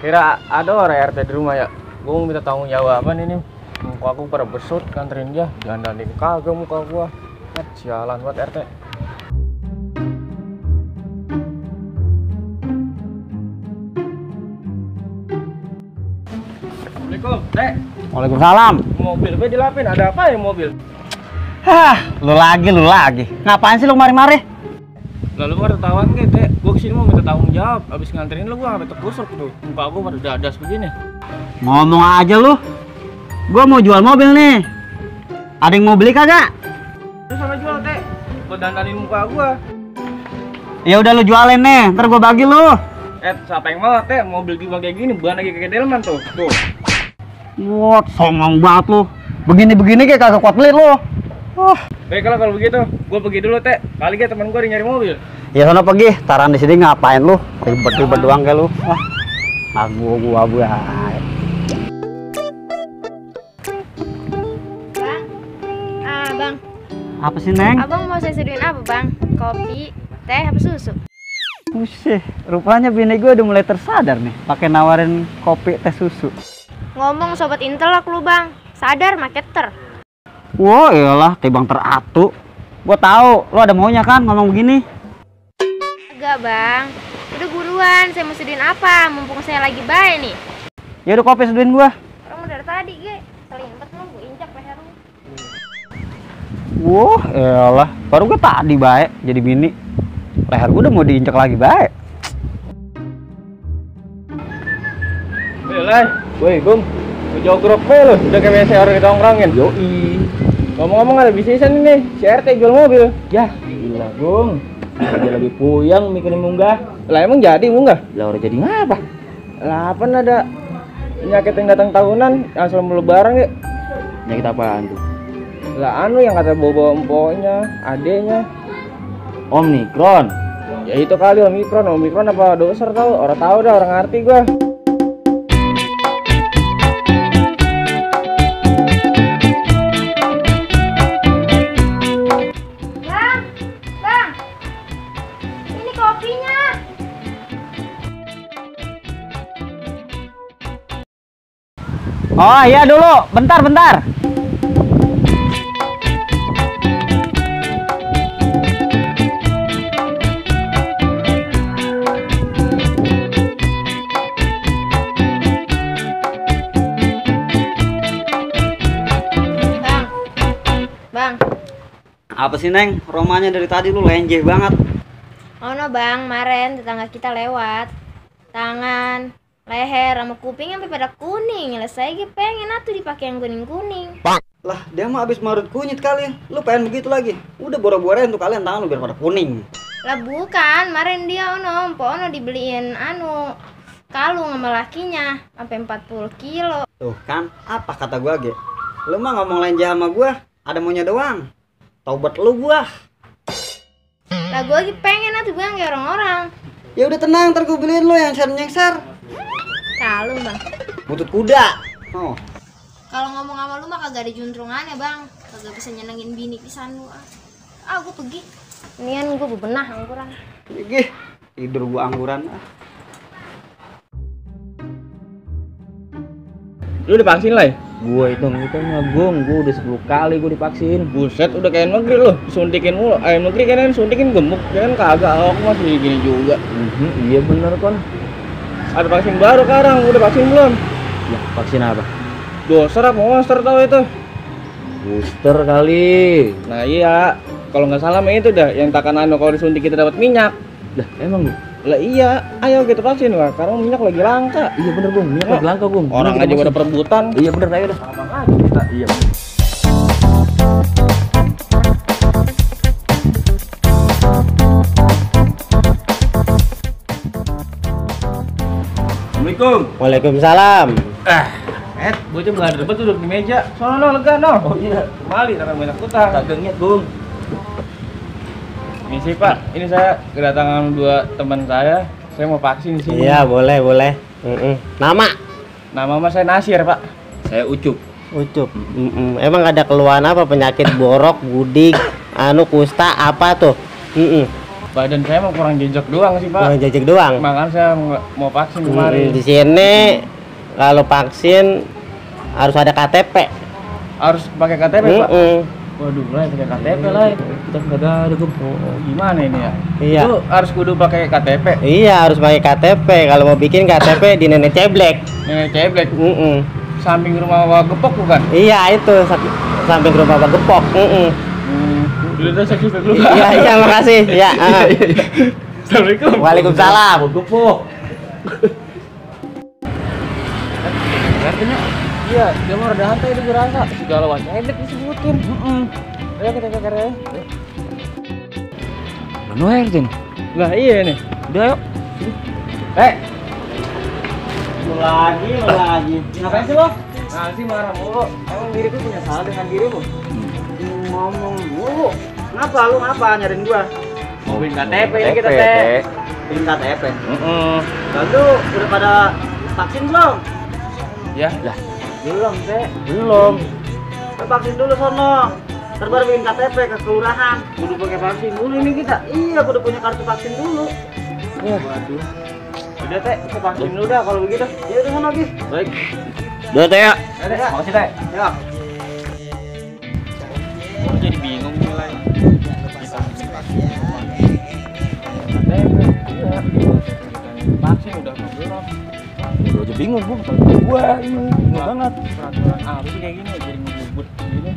Kira ada orang RT di rumah ya? Gue mau minta tanggung jawaban ini. Muka aku pada besut nganterin dia. Dandanin kagak muka gua. Sialan buat RT. Assalamualaikum, Dek. Waalaikumsalam. Mobil gue dilapin, ada apa ya mobil? Hah, lu lagi. Ngapain sih lu mari-mari? Lalu gua ketahuan gitu, Dek. Gua kesini mau minta tanggung jawab. Abis nganterin lu gua sampai terkusuk tuh. Muka gua pada dadas begini. Ngomong aja lu. Gua mau jual mobil nih. Ada yang mau beli kagak? Terus sama jual, Dek. Gua dandanin muka gua. Ya udah lu jualin nih, ntar gua bagi lu. Siapa yang mau, Teh? Mobil gua kayak gini, bukan lagi kayak delman tuh. Tuh. Wah, songong banget lu. Begini-begini kayak kagak kuat beli lu. Baiklah kalau begitu, gua pergi dulu, Teh. Kali dia teman gua nyari mobil. Ya sono pergi, taran di sini ngapain lu? Ribet-ribet doang kayak lu. Gua Bang, Bang. Apa sih, Neng? Abang mau saya sediain apa, Bang? Kopi, teh, apa susu? Buset, rupanya bini gue udah mulai tersadar nih, pakai nawarin kopi teh susu. Ngomong sobat intelek lu, Bang. Sadar marketer. Wah, iyalah, tibang teratu. Gue tahu, lo ada maunya kan ngomong begini? Enggak, Bang. Udah buruan, saya mau sediain apa? Mumpung saya lagi baik nih. Ya udah kopi seduin gue. Orang dari tadi, Ge. Selimpet lu, gue injak leher lu. Wah, iyalah, baru gue tadi baik jadi bini. Leher gue udah mau diinjak lagi baik. Lai, woi, Gum. Lu jogrok be lu, udah kayak biasa orang ditongkrongin. Yoi. Ngomong-ngomong ada bisnisan ini, si RT jual mobil. Ya, gila Gung. Dia lebih puyeng mikirin munggah. Lah emang jadi munggah? Lah udah jadi ngapa? Lah apa ada penyakit yang datang tahunan yang selalu lebaran ya? Penyakit apaan tuh? Lah anu yang kata bawa empoknya, adenya. Omikron. Ya itu kali Omikron apa doser tahu? Orang tahu dah, orang ngerti gua. Bang. Ini kopinya. Oh iya dulu, bentar. Bang. Apa sih, Neng? Romanya dari tadi lu lenjeh banget. Oh no, Bang, kemarin tetangga kita lewat. Tangan, leher, sama kuping sampai pada kuning. Lah saya pengen atuh dipakai yang kuning-kuning. Lah, dia mah abis marut kunyit kali. Lu pengen begitu lagi? Udah bora-borain tuh kalian tangan lu biar pada kuning. Lah bukan, kemarin dia ono dibeliin kalung sama lakinya sampai 40 kilo. Tuh kan, apa kata gua, Ge? Lu mah ngomong lenjeh sama gua, ada maunya doang. Taubat lu gua. Lah gua lagi pengen atuh Bang kayak orang-orang. Ya udah tenang, ntar gua beliin lu yang nyengser. Kalung, Bang. Butut kuda. Oh. Kalau ngomong sama lu mah kagak ada juntrungannya, Bang. Kagak bisa nyenengin bini pisan lu. Gua pergi. Inian gua bebenah angguran. Gih, tidur gua angguran. Lu udah vaksin lah ya? Gua itu Gung, gua udah 10 kali gua divaksin. Buset, udah kayak negeri lu, suntikin mulu. Ayam negeri kan suntikin gemuk, kan kagak. Aku masih gini juga. Iya bener kon. Ada vaksin baru sekarang, udah vaksin belum? Ya, vaksin apa? Doser apa monster tau itu? Booster kali. Nah iya, kalau nggak salah mah itu dah yang takkan anu kalau disuntik kita dapat minyak. Lah, emang Gung? Lah iya, ayo kita vaksin lah, karena minyak lagi langka. Iya bener Gung, minyak lagi langka Gung. Orang aja pada perebutan. Iya bener, ayo dah. Abang aja kita. Iya. Assalamualaikum. Waalaikumsalam. Bocah nggak ada debat duduk di meja. Sono lega no. Oh iya. Mali karena banyak utang. Kagak ngiat Gung. Ini sih Pak, ini saya kedatangan dua teman saya. Saya mau vaksin di sini. Iya, boleh. Nama? Nama mas saya Nasir Pak. Saya Ucup. Ucup. Emang ada keluhan apa? Penyakit borok, gudik, kusta apa tuh? badan saya mau kurang jejak doang sih, Pak. Kurang jejak doang. Makanya saya mau vaksin kemarin. Di sini kalau vaksin harus ada KTP. Harus pakai KTP, Pak. Waduh, lah pakai KTP lah. Kita nggak ada gue. Gimana ini ya? Iya. Itu harus kudu pakai KTP. Iya, harus pakai KTP. Kalau mau bikin KTP di Nenek Ceblek. Nenek Ceblek. Mm-mm. Samping rumah Wak Gepok bukan? Iya, itu samping rumah Pak Gepok. Udah sakit dulu. Iya, makasih. Ya. Assalamualaikum. Waalaikumsalam. Gepuk. Artinya iya, dia mah rada hantai itu berasa. Segala wajah edek disebutin. Ayo kita ke karya. Mana Erden? Lah iya nih. Udah yuk. Lu lagi. Ngapain sih lo? Nah sih marah mulu. Emang diriku punya salah dengan dirimu. Ngomong mulu. Lu ngapa nyariin gua? Mau bikin KTP ini kita teh. Bikin KTP. Lalu udah pada vaksin belum? Ya, lah. Belum, Teh. Belum. Kita vaksin dulu sono. Ntar baru bikin KTP ke kelurahan. Kudu pakai vaksin dulu ini kita. Iya, kudu punya kartu vaksin dulu. Ya, waduh. Udah teh, kita vaksin dulu dah kalau begitu. Ya udah sono lagi. Baik. Udah teh ya. Ya. Makasih teh. Ya. Gua jadi bingung nilai. Kita vaksin. Vaksin udah belum? Udah aja bingung gua. Kalau gua ini bingung banget. Peraturan apa sih kayak gini jadi ngebut gini.